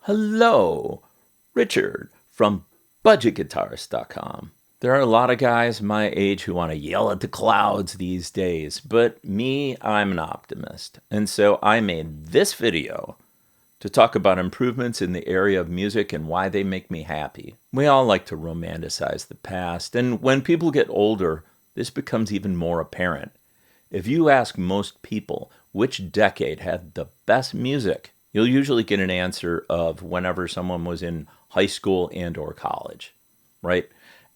Hello, Richard from budgetguitarist.com. There are a lot of guys my age who want to yell at the clouds these days, but me, I'm an optimist. And so I made this video to talk about improvements in the area of music and why they make me happy. We all like to romanticize the past, and when people get older, this becomes even more apparent. If you ask most people which decade had the best music, you'll usually get an answer of whenever someone was in high school and or college, right?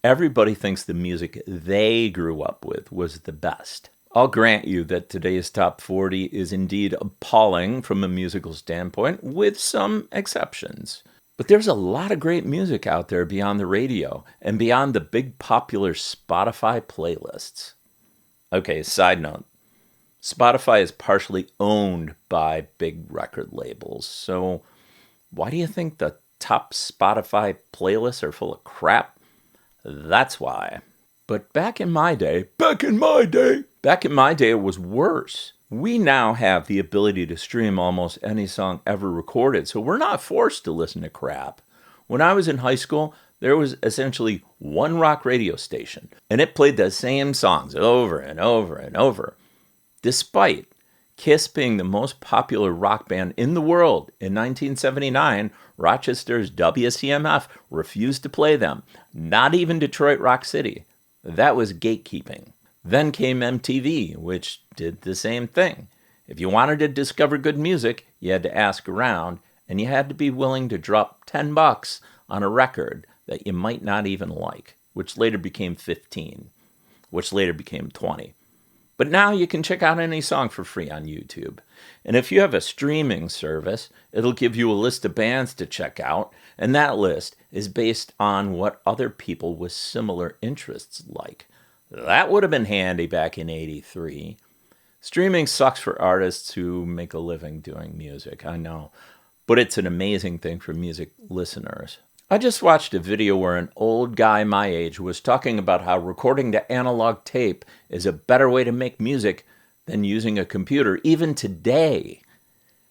Everybody thinks the music they grew up with was the best. I'll grant you that today's top 40 is indeed appalling from a musical standpoint, with some exceptions. But there's a lot of great music out there beyond the radio and beyond the big popular Spotify playlists. Okay, side note. Spotify is partially owned by big record labels, so why do you think the top Spotify playlists are full of crap? That's why. But back in my day, it was worse. We now have the ability to stream almost any song ever recorded, so we're not forced to listen to crap. When I was in high school, there was essentially one rock radio station, and it played the same songs over and over and over. Despite Kiss being the most popular rock band in the world in 1979, Rochester's WCMF refused to play them, not even Detroit Rock City. That was gatekeeping. Then came MTV, which did the same thing. If you wanted to discover good music, you had to ask around, and you had to be willing to drop $10 on a record that you might not even like, which later became 15, which later became 20. But now you can check out any song for free on YouTube. And if you have a streaming service, it'll give you a list of bands to check out, and that list is based on what other people with similar interests like. That would have been handy back in '83. Streaming sucks for artists who make a living doing music, I know, but it's an amazing thing for music listeners. I just watched a video where an old guy my age was talking about how recording to analog tape is a better way to make music than using a computer, even today.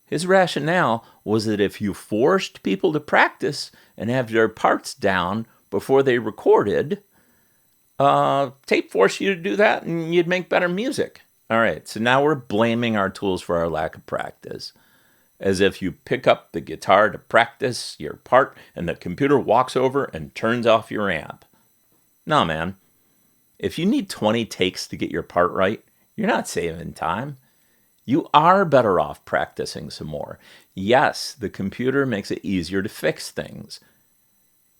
His rationale was that if you forced people to practice and have their parts down before they recorded, tape forced you to do that and you'd make better music. All right, so now we're blaming our tools for our lack of practice. As if you pick up the guitar to practice your part and the computer walks over and turns off your amp. No, man. If you need 20 takes to get your part right, you're not saving time. You are better off practicing some more. Yes, the computer makes it easier to fix things.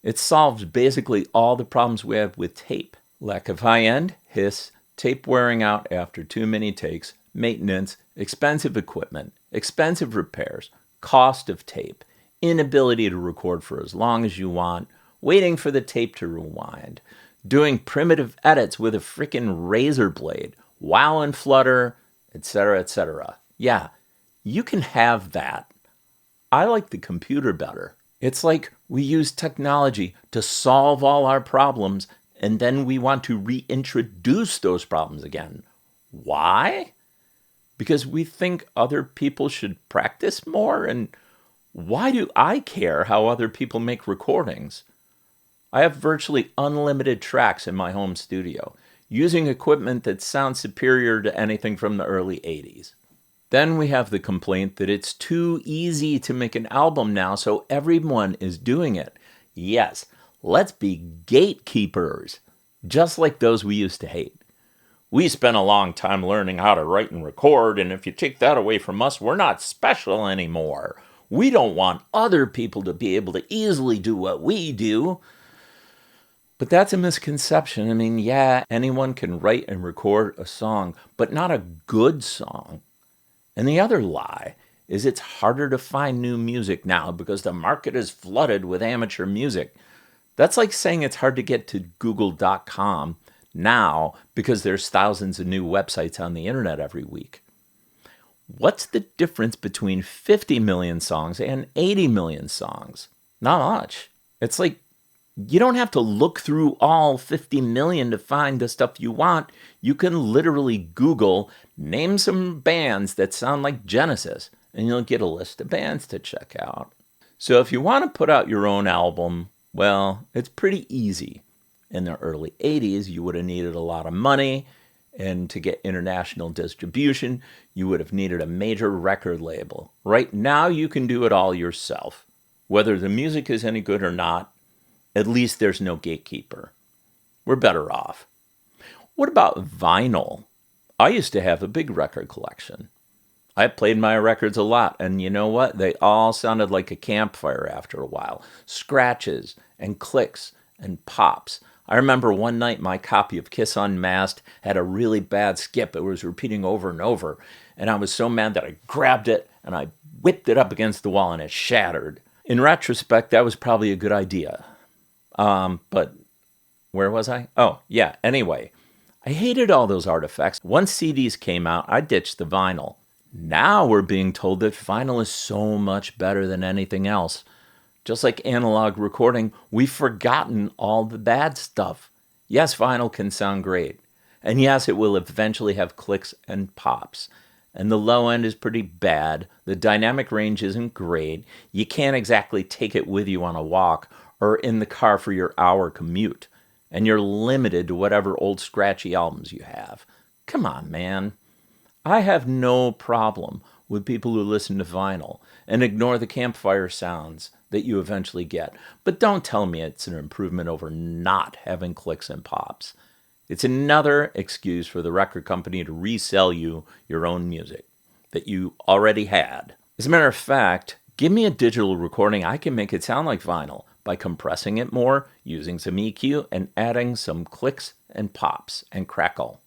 It solves basically all the problems we have with tape. Lack of high-end, hiss, tape wearing out after too many takes, maintenance, expensive equipment, expensive repairs, cost of tape, inability to record for as long as you want, waiting for the tape to rewind, doing primitive edits with a frickin' razor blade, wow and flutter, etc., etc. Yeah, you can have that. I like the computer better. It's like we use technology to solve all our problems, and then we want to reintroduce those problems again. Why? Because we think other people should practice more? And why do I care how other people make recordings? I have virtually unlimited tracks in my home studio, using equipment that sounds superior to anything from the early 80s. Then we have the complaint that it's too easy to make an album now, so everyone is doing it. Yes, let's be gatekeepers, just like those we used to hate. We spent a long time learning how to write and record, and if you take that away from us, we're not special anymore. We don't want other people to be able to easily do what we do. But that's a misconception. I mean, yeah, anyone can write and record a song, but not a good song. And the other lie is it's harder to find new music now because the market is flooded with amateur music. That's like saying it's hard to get to Google.com now because there's thousands of new websites on the internet every week. What's the difference between 50 million songs and 80 million songs? Not much. It's like you don't have to look through all 50 million to find the stuff you want. You can literally Google, name some bands that sound like Genesis, and you'll get a list of bands to check out. So if you want to put out your own album, well, it's pretty easy. In the early 80s, you would have needed a lot of money, and to get international distribution, you would have needed a major record label. Right now, you can do it all yourself. Whether the music is any good or not, at least there's no gatekeeper. We're better off. What about vinyl? I used to have a big record collection. I played my records a lot, and you know what? They all sounded like a campfire after a while. Scratches and clicks and pops. I remember one night my copy of Kiss Unmasked had a really bad skip. It was repeating over and over, and I was so mad that I grabbed it and I whipped it up against the wall and it shattered. In retrospect, that was probably a good idea. But where was I? Oh, yeah, anyway. I hated all those artifacts. Once CDs came out, I ditched the vinyl. Now we're being told that vinyl is so much better than anything else. Just like analog recording, we've forgotten all the bad stuff. Yes, vinyl can sound great. And yes, it will eventually have clicks and pops. And the low end is pretty bad. The dynamic range isn't great. You can't exactly take it with you on a walk or in the car for your hour commute. And you're limited to whatever old scratchy albums you have. Come on, man. I have no problem with people who listen to vinyl and ignore the campfire sounds that you eventually get. But don't tell me it's an improvement over not having clicks and pops. It's another excuse for the record company to resell you your own music that you already had. As a matter of fact, give me a digital recording, I can make it sound like vinyl by compressing it more, using some EQ, and adding some clicks and pops and crackle.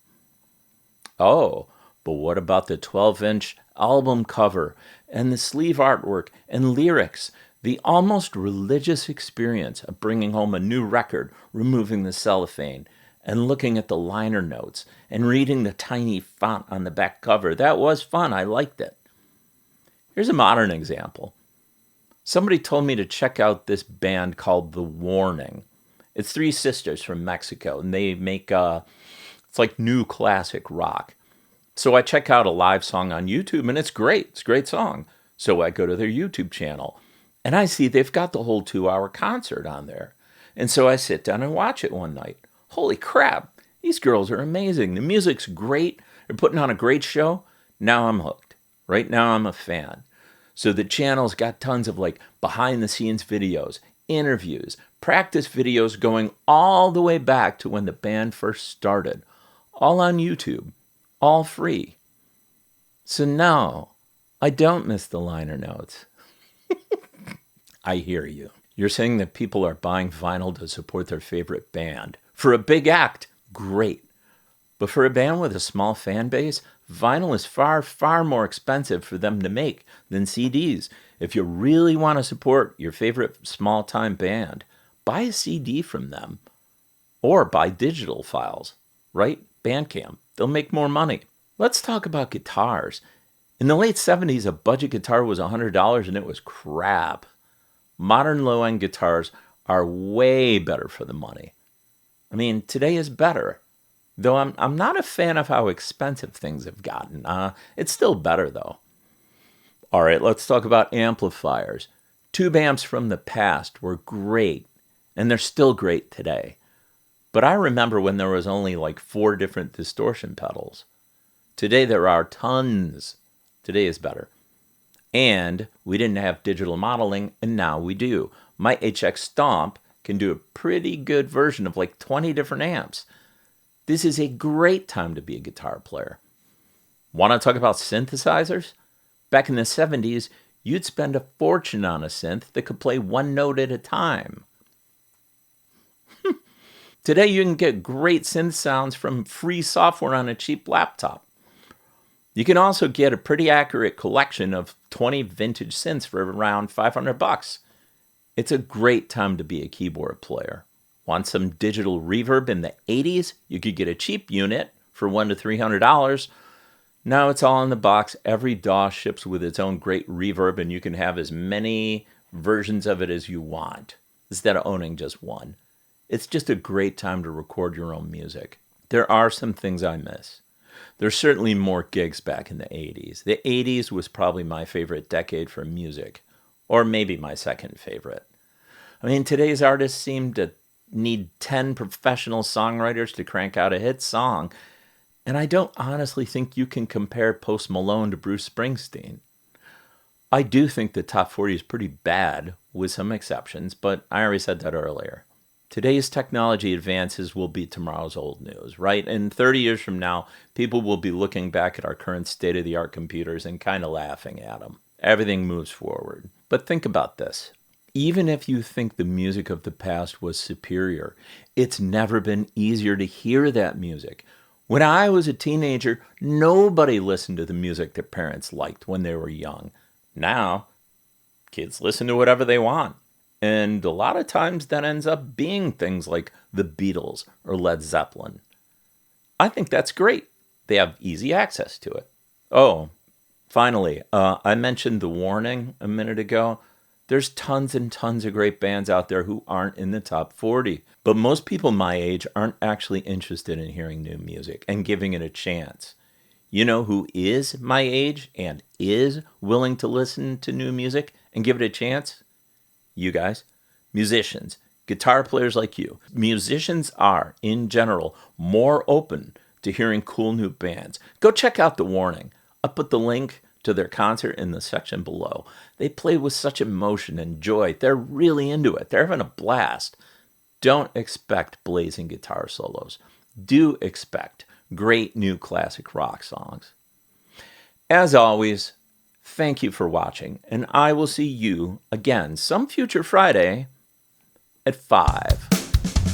Oh, but what about the 12-inch album cover and the sleeve artwork and lyrics? The almost religious experience of bringing home a new record, removing the cellophane, and looking at the liner notes and reading the tiny font on the back cover. That was fun. I liked it. Here's a modern example. Somebody told me to check out this band called The Warning. It's three sisters from Mexico, and they make, it's like new classic rock. So I check out a live song on YouTube, and it's great. It's a great song. So I go to their YouTube channel, and I see they've got the whole 2-hour concert on there. And so I sit down and watch it one night. Holy crap, these girls are amazing. The music's great. They're putting on a great show. Now I'm hooked. Right now I'm a fan. So the channel's got tons of like behind the scenes videos, interviews, practice videos going all the way back to when the band first started. All on YouTube. All free. So no, I don't miss the liner notes. I hear you. You're saying that people are buying vinyl to support their favorite band. For a big act, great. But for a band with a small fan base, vinyl is far, far more expensive for them to make than CDs. If you really want to support your favorite small-time band, buy a CD from them. Or buy digital files, right? Bandcamp. They'll make more money. Let's talk about guitars. In the late 70s, a budget guitar was $100 and it was crap. Modern low-end guitars are way better for the money. I mean, today is better. Though I'm not a fan of how expensive things have gotten. It's still better, though. All right, let's talk about amplifiers. Tube amps from the past were great, and they're still great today. But I remember when there was only like 4 different distortion pedals. Today there are tons. Today is better. And we didn't have digital modeling, and now we do. My HX Stomp can do a pretty good version of like 20 different amps. This is a great time to be a guitar player. Want to talk about synthesizers? Back in the 70s, you'd spend a fortune on a synth that could play one note at a time. Today, you can get great synth sounds from free software on a cheap laptop. You can also get a pretty accurate collection of 20 vintage synths for around $500. It's a great time to be a keyboard player. Want some digital reverb in the 80s? You could get a cheap unit for $100 to $300. Now it's all in the box. Every DAW ships with its own great reverb, and you can have as many versions of it as you want instead of owning just one. It's just a great time to record your own music. There are some things I miss. There's certainly more gigs back in the 80s. The 80s was probably my favorite decade for music. or maybe my second favorite. I mean, today's artists seem to need 10 professional songwriters to crank out a hit song, and I don't honestly think you can compare Post Malone to Bruce Springsteen. I do think the top 40 is pretty bad, with some exceptions, but I already said that earlier. Today's technology advances will be tomorrow's old news, right? And 30 years from now, people will be looking back at our current state-of-the-art computers and kind of laughing at them. Everything moves forward. But think about this. Even if you think the music of the past was superior, it's never been easier to hear that music. When I was a teenager, nobody listened to the music their parents liked when they were young. Now, kids listen to whatever they want. And a lot of times that ends up being things like the Beatles or Led Zeppelin. I think that's great. They have easy access to it. Oh, finally, I mentioned The Warning a minute ago. There's tons and tons of great bands out there who aren't in the top 40. But most people my age aren't actually interested in hearing new music and giving it a chance. You know who is my age and is willing to listen to new music and give it a chance? You guys. Musicians. Guitar players like you. Musicians are, in general, more open to hearing cool new bands. Go check out The Warning. I'll put the link to their concert in the section below. They play with such emotion and joy. They're really into it. They're having a blast. Don't expect blazing guitar solos. Do expect great new classic rock songs. As always, thank you for watching, and I will see you again some future Friday at 5.